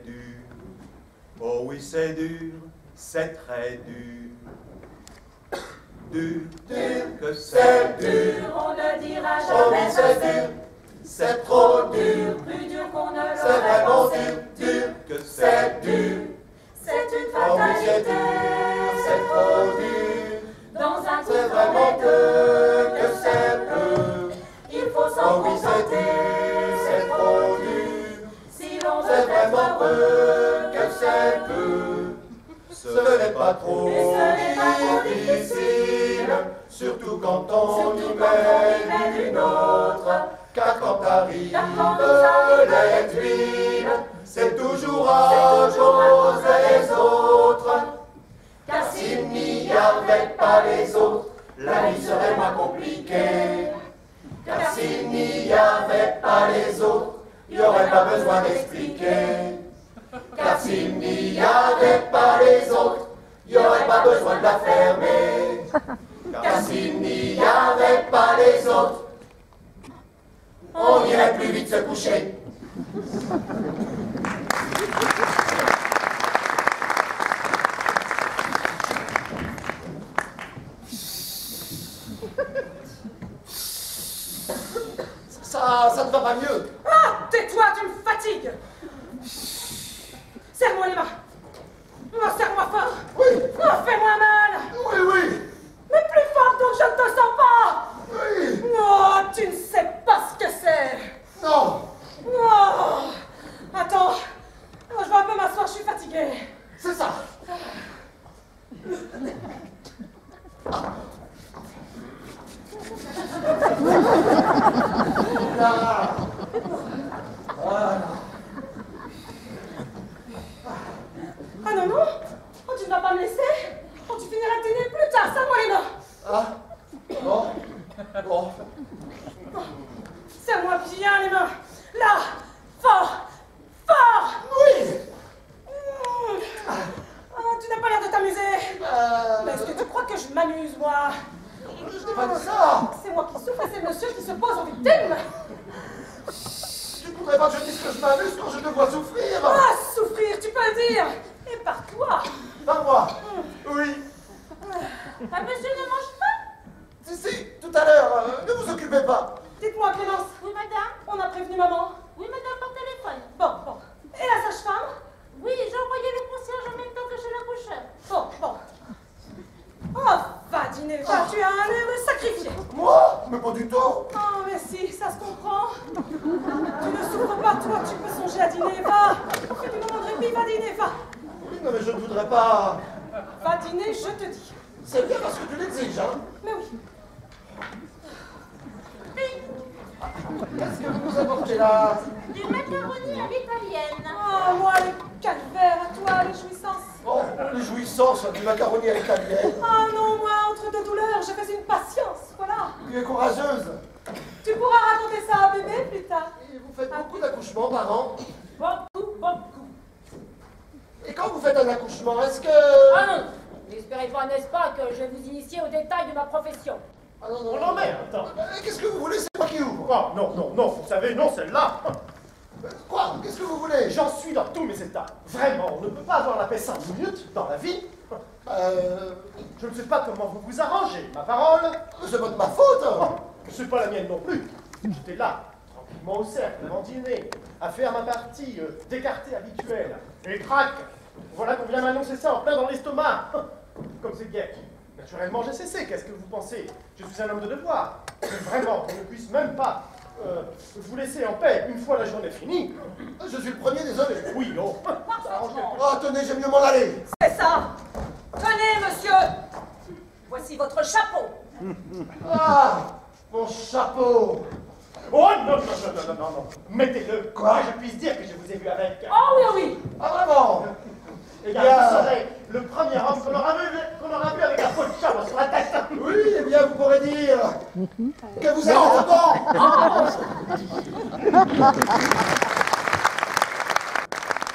dur. Oh oui, c'est dur, c'est très dur. Dur, dur, que c'est dur. On ne dira Oh oui, jamais c'est assez. dur, c'est trop dur. Plus dur qu'on ne C'est l'aurait vraiment pensé. dur, dur, que c'est dur. C'est une Oh oui, c'est fatalité. dur, c'est trop dur. Dans un coup C'est vraiment peu, que c'est peu. il faut s'en Oh oui, c'est contenter. dur, c'est trop dur. Si l'on veut C'est être vraiment peu, heureux, que c'est peu. Ce n'est pas trop Mais ce n'est pas trop difficile, surtout quand on Surtout y quand on y met met une autre. Car quand arrive Car quand nous arrive les tuiles, c'est toujours à cause des autres. Car s'il n'y avait pas les autres, la vie serait moins compliquée. Car s'il n'y avait pas les autres, il n'y aurait pas besoin d'expliquer. Car s'il n'y avait pas les autres, il n'y aurait pas besoin de la fermer. Car s'il n'y avait pas les autres, on irait plus vite se coucher. Ça ne va pas mieux. Ah, tais-toi, tu me fatigues. Serre-moi les mains. Oh, serre-moi fort. Oui, Oh, fais-moi mal. oui, oui, Mais plus fort donc je ne te sens pas. oui. Oh, tu ne sais pas ce que c'est. Non, Oh, attends. Oh, je vais un peu m'asseoir, je suis fatiguée. c'est ça. Là. Voilà. Ah non, non. Oh, tu ne vas pas me laisser. Oh, tu finiras de dîner plus tard, serre-moi les mains. Ah, bon, bon. Serre-moi bien les mains. Là, fort, fort. Oui. Tu n'as pas l'air de t'amuser. Mais est-ce que tu crois que je m'amuse, moi? Je n'ai pas dit ça. C'est moi qui souffre et c'est monsieur qui se pose en victime. Tu ne voudrais pas que je dise que je m'amuse quand je te vois souffrir. Ah, souffrir, tu peux le dire. Et par toi. Par moi. Oui. Ah, monsieur ne mange pas? Si, tout à l'heure, ne vous occupez pas. Dites-moi, Clémence, Oui, madame. on a prévenu maman. Oui, madame, par téléphone. Bon. Et la sage-femme? Oui, j'ai envoyé le concierge en même temps que je l'accouchais. Bon. Oh, va dîner, va, tu as un air de sacrifié. Moi? Mais pas du tout. Oh, mais si, ça se comprend. Tu ne souffres pas, toi, tu peux songer à dîner, va. Fais du moment de répit, va dîner, va. Oui, non, mais je ne voudrais pas. Va dîner, je te dis. C'est bien parce que tu l'exiges, hein. Mais oui. Qu'est-ce que vous nous apportez là? Du macaroni à l'italienne. Oh, moi, les calvaires, à toi, les jouissances. Oh, les jouissances du macaroni à l'italienne. Ah non, moi, entre deux douleurs, je fais une patience, voilà. Tu es courageuse. Tu pourras raconter ça à bébé plus tard. Et vous faites beaucoup d'accouchements par an. Beaucoup. Et quand vous faites un accouchement, est-ce que... Ah non. N'espérez pas, n'est-ce pas, que je vais vous initier aux détails de ma profession. Ah non, On en met, attends. Qu'est-ce que vous voulez? C'est moi qui ouvre. Oh, non, vous savez, non, celle-là. Quoi? Qu'est-ce que vous voulez? J'en suis dans tous mes états. Vraiment, on ne peut pas avoir la paix 5 minutes dans la vie. Je ne sais pas comment vous vous arrangez, ma parole. C'est pas de ma faute. C'est pas la mienne non plus. J'étais là, tranquillement au cercle, avant dîner, à faire ma partie d'écarté habituelle. Et crac, voilà qu'on vient m'annoncer ça en plein dans l'estomac. Comme c'est gai. Naturellement, j'ai cessé. Qu'est-ce que vous pensez? Je suis un homme de devoir. Mais vraiment, on ne puisse même pas vous laisser en paix une fois la journée finie. Je suis le premier, désolé. Oui, oh, ça arrange quelque chose. Oh, tenez, j'aime mieux m'en aller. C'est ça. Tenez, monsieur. Voici votre chapeau. Ah, mon chapeau. Oh non. Mettez-le. Quoi? Que je puisse dire que je vous ai vu avec. Oh oui. Ah, vraiment? Eh bien, vous serez le premier homme qu'on aura vu avec un pot de chapeau sur la tête. Oui, eh bien, vous pourrez dire que vous êtes en banc.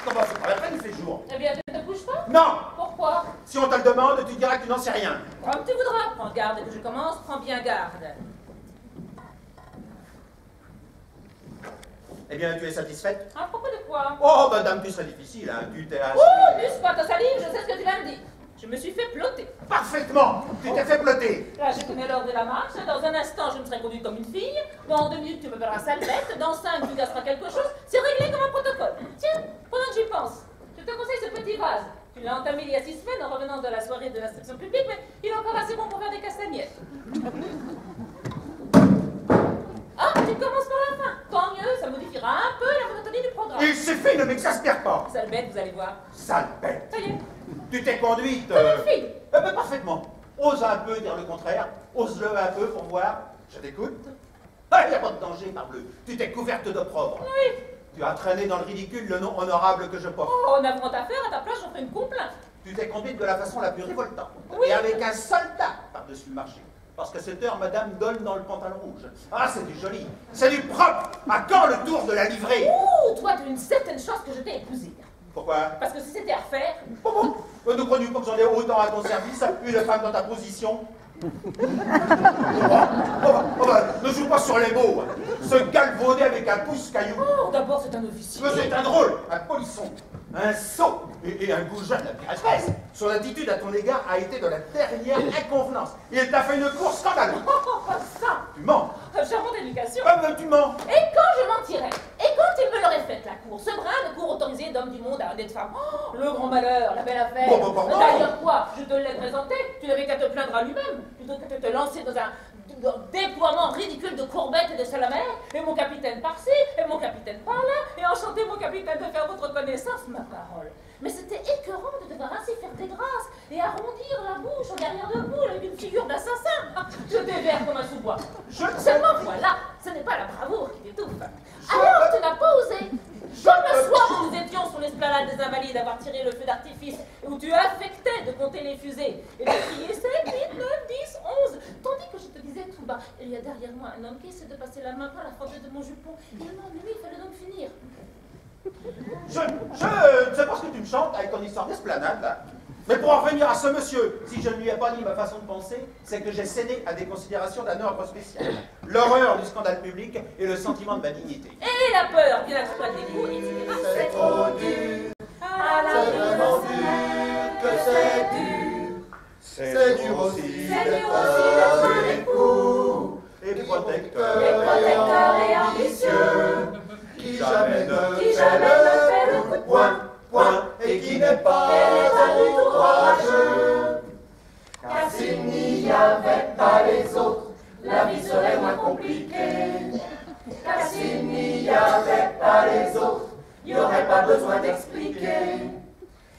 Non, bah, c'est pas la peine, il fait jour. Eh bien, tu ne te couches pas? Non. Pourquoi? Si on te le demande, tu diras que tu n'en sais rien. Comme tu voudras. Prends garde que je commence, prends bien garde. Eh bien, tu es satisfaite? À propos de quoi? Oh, madame, tu serais difficile, hein. Tu t'es acheté... Oh, n'use pas ta salive, je sais ce que tu viens de dire. Je me suis fait plotter. Parfaitement. Tu t'es fait plotter. Là, je connais l'ordre de la marche. Dans un instant, je me serai conduite comme une fille. Dans 2 minutes, tu me verras sale bête. Dans 5, tu gasseras quelque chose. C'est réglé comme un protocole. Tiens, pendant que j'y pense, je te conseille ce petit vase. Tu l'as entamé il y a 6 semaines en revenant de la soirée de l'instruction publique, mais il est encore assez bon pour faire des castagnettes. Ah, tu commences par la fin. Tant mieux, ça modifiera un peu la monotonie du programme. Il suffit, ne m'exaspère pas. Sale bête, vous allez voir. Sale bête. Ça y est. Tu t'es conduite... Comme une fille. Parfaitement. Ose un peu dire le contraire. Ose-le un peu pour voir. Je t'écoute. Ah, il n'y a pas de danger, parbleu. Tu t'es couverte d'opprobre. Oui. Tu as traîné dans le ridicule le nom honorable que je porte. Oh, on a vraiment affaire, à ta place, j'en ferai une complainte. Tu t'es conduite de la façon la plus révoltante. Oui. Et avec un soldat par-dessus le marché. Parce qu'à cette heure, madame donne dans le pantalon rouge. Ah, c'est du joli. C'est du propre. À quand le tour de la livrée? Ouh, toi, tu as une certaine chance que je t'ai épousée. Pourquoi? Parce que si c'était à refaire... Bon. Ne crois-tu pas que j'en ai autant à ton service, une femme dans ta position? Ne joue pas sur les mots. Se galvauder avec un pouce caillou. Oh, d'abord, c'est un officier. C'est un drôle, un polisson, un sot et un goujat de la pire espèce. Son attitude à ton égard a été de la dernière inconvenance. Il t'a fait une course scandaleuse. Oh, pas ça. Tu mens. Charmante éducation. Tu mens. Et quand je mentirais? Et quand il me l'aurait faite, la cour? Ce brin de cour autorisé d'homme du monde à honnête femme. Oh, le grand malheur, la belle affaire. Bon. D'ailleurs, quoi? Je te l'ai présenté. Tu n'avais qu'à te plaindre à lui-même. Plutôt que de te lancer dans un déploiement ridicule de courbettes et de salamères. Et mon capitaine par-ci, et mon capitaine par-là. Et enchanté, mon capitaine, de faire votre connaissance, ma parole. Mais c'était écœurant de devoir ainsi faire des grâces et arrondir la bouche en derrière de boule avec une figure d'assassin. Je déverse comme un sous-bois. Seulement voilà, ce n'est pas la bravoure qui t'étouffe. Alors tu n'as pas osé. Comme le soir où nous étions sur l'esplanade des Invalides, avoir tiré le feu d'artifice, et où tu affectais de compter les fusées, et de crier 7, 8, 9, 10, 11, tandis que je te disais tout bas, il y a derrière moi un homme qui essaie de passer la main par la fente de mon jupon. Il m'ennuie, il fallait donc finir. Je ne sais pas ce que tu me chantes avec ton histoire d'esplanade, là. Mais pour en revenir à ce monsieur, si je ne lui ai pas dit ma façon de penser, c'est que j'ai cédé à des considérations d'un ordre spécial. L'horreur du scandale public et le sentiment de ma dignité. Et la peur bien actuelle des coups, etc. C'est trop dur, C'est vraiment dur que c'est dur. C'est dur aussi d'être un époux Et protecteur. Et ambitieux, qui jamais ne qui jamais ne fait le coup de point, et qui n'est pas du tout courageux. car S'il n'y avait pas les autres, la vie serait moins compliquée. car S'il n'y avait pas les autres, il n'y aurait pas besoin d'expliquer.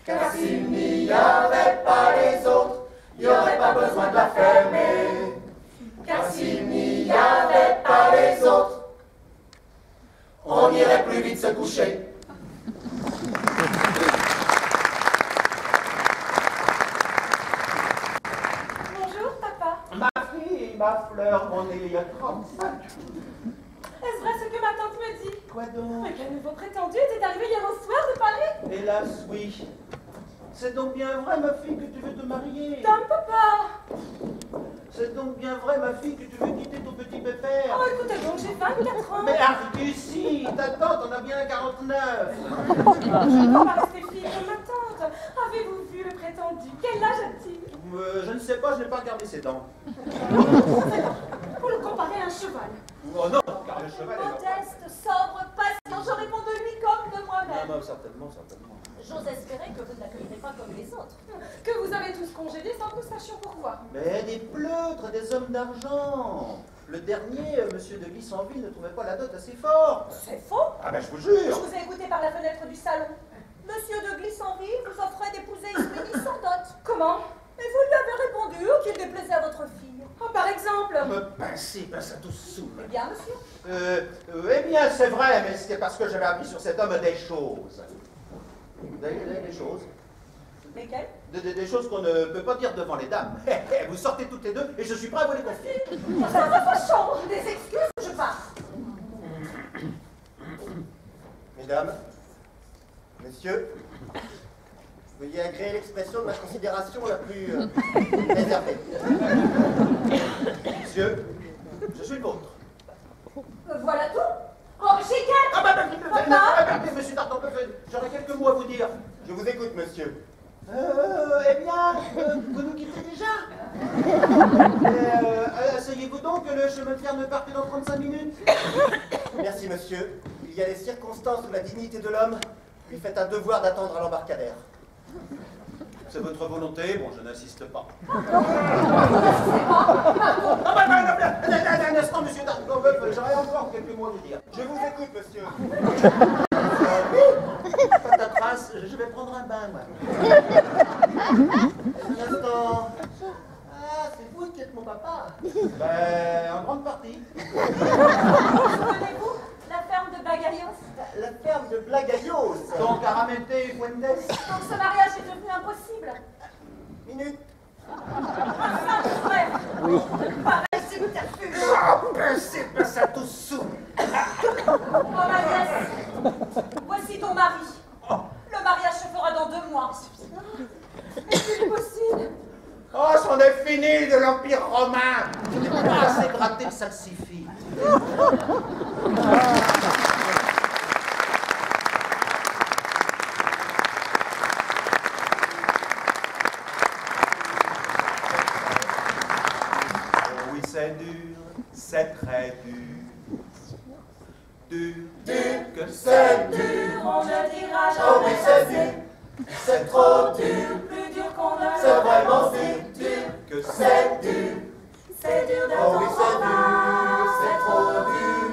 Car s'il n'y avait pas les autres, il n'y aurait pas besoin de la fermer. Car s'il n'y avait pas les autres, on irait plus vite se coucher. Bonjour, papa. Ma fille, ma fleur, mon Eliot 35. Est-ce vrai ce que ma tante me dit? Quoi donc? Mais quel nouveau prétendu était arrivé hier au soir de Paris? Hélas, oui. C'est donc bien vrai, ma fille, que tu veux te marier. Dame, papa. C'est donc bien vrai, ma fille, que tu veux quitter ton petit pépère. Oh, écoutez donc, j'ai 24 ans. Mais Artusi, ta tante en a bien 49. Je ne peux pas rester fille comme ma tante. Avez-vous vu le prétendu? Quel âge a-t-il? Je ne sais pas, je n'ai pas regardé ses dents. Pour le comparer à un cheval. Oh non, car le cheval est... Modeste, sobre, patient, je réponds de lui comme de moi-même. Non, certainement. j'ose espérer que vous ne l'accueillerez pas comme les autres. Que vous avez tous congédié sans que nous sachions pourquoi. Mais des pleutres, des hommes d'argent. Le dernier, monsieur de Glissanville, ne trouvait pas la dot assez forte. C'est faux. Ah ben je vous Je jure. vous ai écouté par la fenêtre du salon. Monsieur de Glissanville vous offrait d'épouser Isménie sans dot. Comment? Et vous lui avez répondu qu'il déplaisait à votre fille. Oh, par exemple. Me pincer, pince à tous sous. Eh bien, monsieur. Eh bien, c'est vrai, mais c'était parce que j'avais appris sur cet homme des choses. Des choses. Lesquelles? Des choses qu'on ne peut pas dire devant les dames. Vous sortez toutes les deux et je suis prêt à vous les confier. Ça va pas chambre. Des excuses, je pars. Mesdames, messieurs, veuillez agréer l'expression de ma considération la plus réservée. Monsieur, je suis le vôtre. Voilà tout. Oh, j'ai qu'elle. Ah bah, Mais monsieur Dartampeuf, j'aurais quelques mots à vous dire. Je vous écoute, monsieur. Eh bien, vous nous quittez déjà. Asseyez-vous donc, le chemin de fer ne part que dans 35 minutes. Merci, monsieur. Il y a des circonstances où la dignité de l'homme lui fait un devoir d'attendre à l'embarcadère. C'est votre volonté, bon, je n'insiste pas. Un instant, monsieur Dartampeuf, j'aurais encore quelques mots à vous dire. Je vous écoute, monsieur. Patatras, je vais prendre un bain, moi. Un instant. Ah, c'est vous qui êtes mon papa. Ben, en grande partie. Souvenez-vous, la ferme de Bagayos. La ferme de Blagayos. Donc, Aramente et Fuentes. Donc ce mariage est devenu impossible. Minute. Enfin, frère. Oui. Pareil subterfuge. C'est pas ça tout sous. Oh, ma nièce, voici ton mari. Le mariage se fera dans 2 mois. Est-il possible? Oh, c'en est fini de l'Empire romain. Je n'ai pas assez gratté de salsifis. Oui, c'est dur, c'est très dur. Dur, que c'est dur. On ne dira Oh oui, jamais c'est assez. dur, c'est trop dur, Plus dur qu'on ne c'est le vraiment pensait. dur, Que c'est c'est dur. C'est dur de Oh oui, c'est temps en dur, temps. c'est trop dur,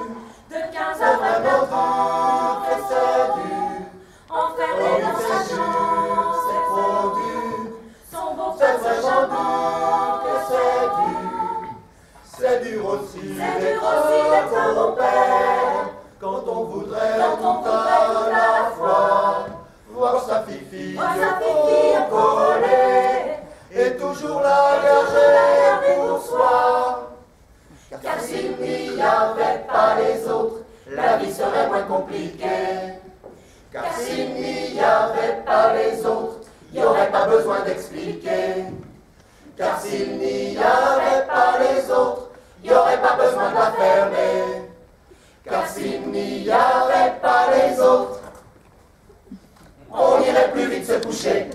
De 15 c'est à vraiment 24 ans. dur, que c'est dur. Oh Enfermé oui, dans sa c'est dur, c'est trop chambre. dur, Son c'est beau-frère se vraiment charmant. dur, que c'est dur. C'est dur aussi C'est dur d'être aussi d'être un bon père, quand on voudrait tout à la fois voir sa fille Voir sa fille voler et toujours la garder pour soi. Car s'il n'y avait pas les autres, la vie serait moins compliquée. Car s'il n'y avait pas les autres, il n'y aurait pas besoin d'expliquer. Car s'il n'y avait pas les autres, il n'y aurait pas besoin de la fermer. Car s'il n'y avait pas les autres, on irait plus vite se coucher.